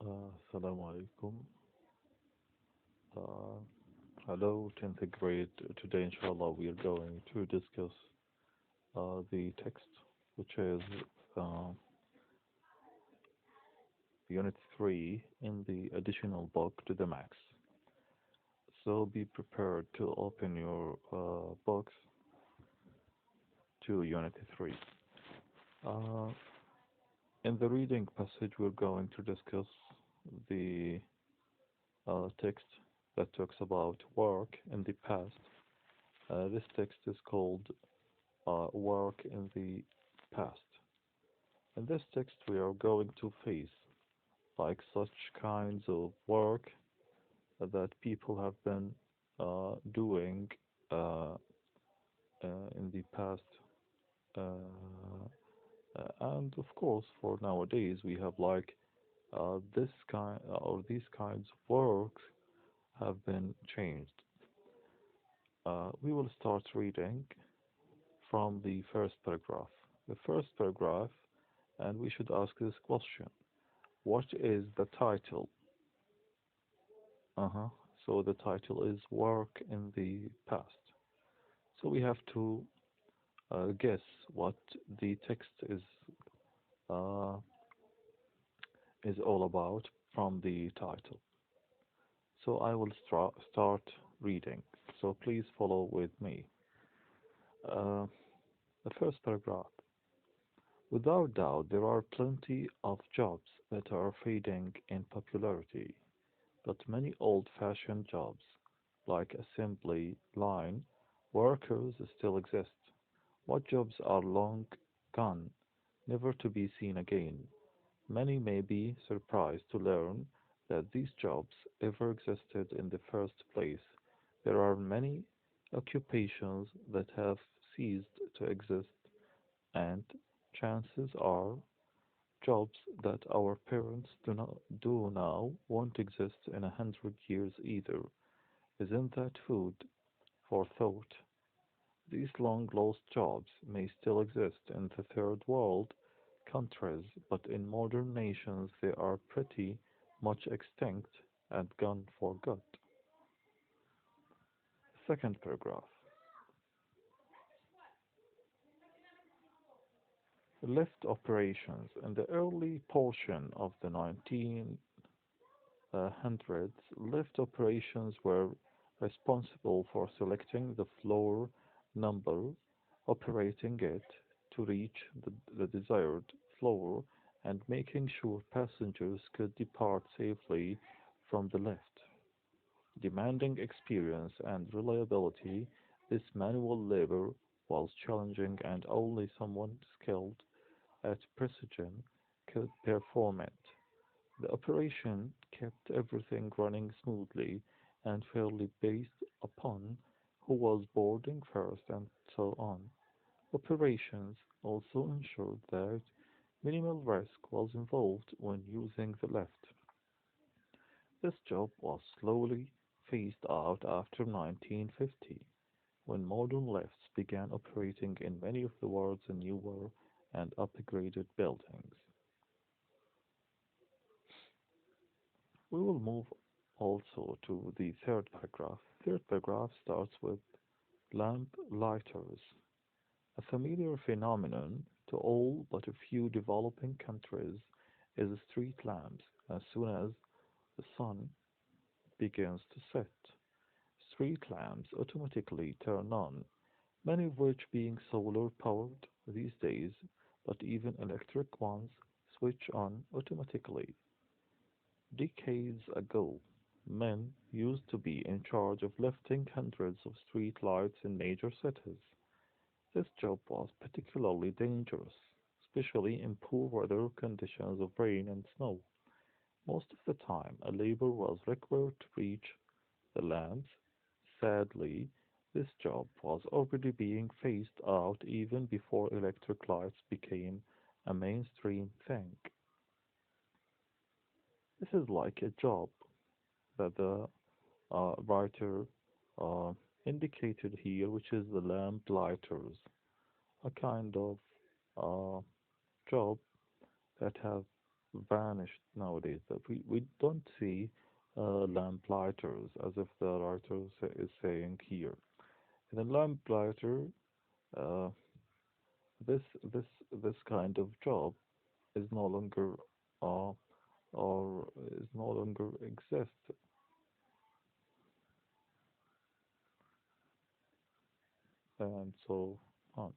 Assalamu alaikum. Uh, Hello, 10th grade. Today, inshallah, we are going to discuss the text, which is uh, Unit 3 in the additional book to the Max. So be prepared to open your books to Unit 3. Uh, in the reading passage, we're going to discuss the text that talks about work in the past. This text is called Work in the Past. In this text, we are going to face like such kinds of work that people have been doing uh, in the past. And of course, for nowadays, we have like this kind or these kinds of works have been changed. We will start reading from the first paragraph. The first paragraph, and we should ask this question. What is the title? Uh-huh. So the title is Work in the Past. So we have to guess what the text uh, is all about from the title. So I will start reading. So please follow with me. Uh, the first paragraph. Without doubt, there are plenty of jobs that are fading in popularity, but many old-fashioned jobs, like assembly line workers, still exist. What jobs are long gone, never to be seen again? Many may be surprised to learn that these jobs ever existed in the first place. There are many occupations that have ceased to exist, and chances are jobs that our parents do now won't exist in 100 years either. Isn't that food for thought? These long-lost jobs may still exist in the third world countries, but in modern nations they are pretty much extinct and gone for good. Second paragraph. Lift operations. In the early portion of the 19 hundreds, lift operations were responsible for selecting the floor number, operating it to reach the desired floor, and making sure passengers could depart safely from the lift. Demanding experience and reliability, this manual labor was challenging and only someone skilled at precision could perform it. The operation kept everything running smoothly and fairly based upon who was boarding first and so on. Operations also ensured that minimal risk was involved when using the lift. This job was slowly phased out after 1950, when modern lifts began operating in many of the world's newer and upgraded buildings. We will move also to the third paragraph. Third paragraph starts with lamp lighters, a familiar phenomenon to all but a few developing countries is street lamps. As soon as the sun begins to set, street lamps automatically turn on, many of which being solar powered these days, but even electric ones switch on automatically. Decades ago, men used to be in charge of lifting hundreds of street lights in major cities. This job was particularly dangerous, especially in poor weather conditions of rain and snow. Most of the time, a labor was required to reach the lamps. Sadly, this job was already being phased out even before electric lights became a mainstream thing. This is like a job that the writer uh, indicated here, which is the lamplighters, a kind of uh, job that have vanished nowadays. That we don't see lamplighters as if the writer is saying here. In a lamplighter, uh, this this this kind of job is no longer uh, or is no longer exist, and so on.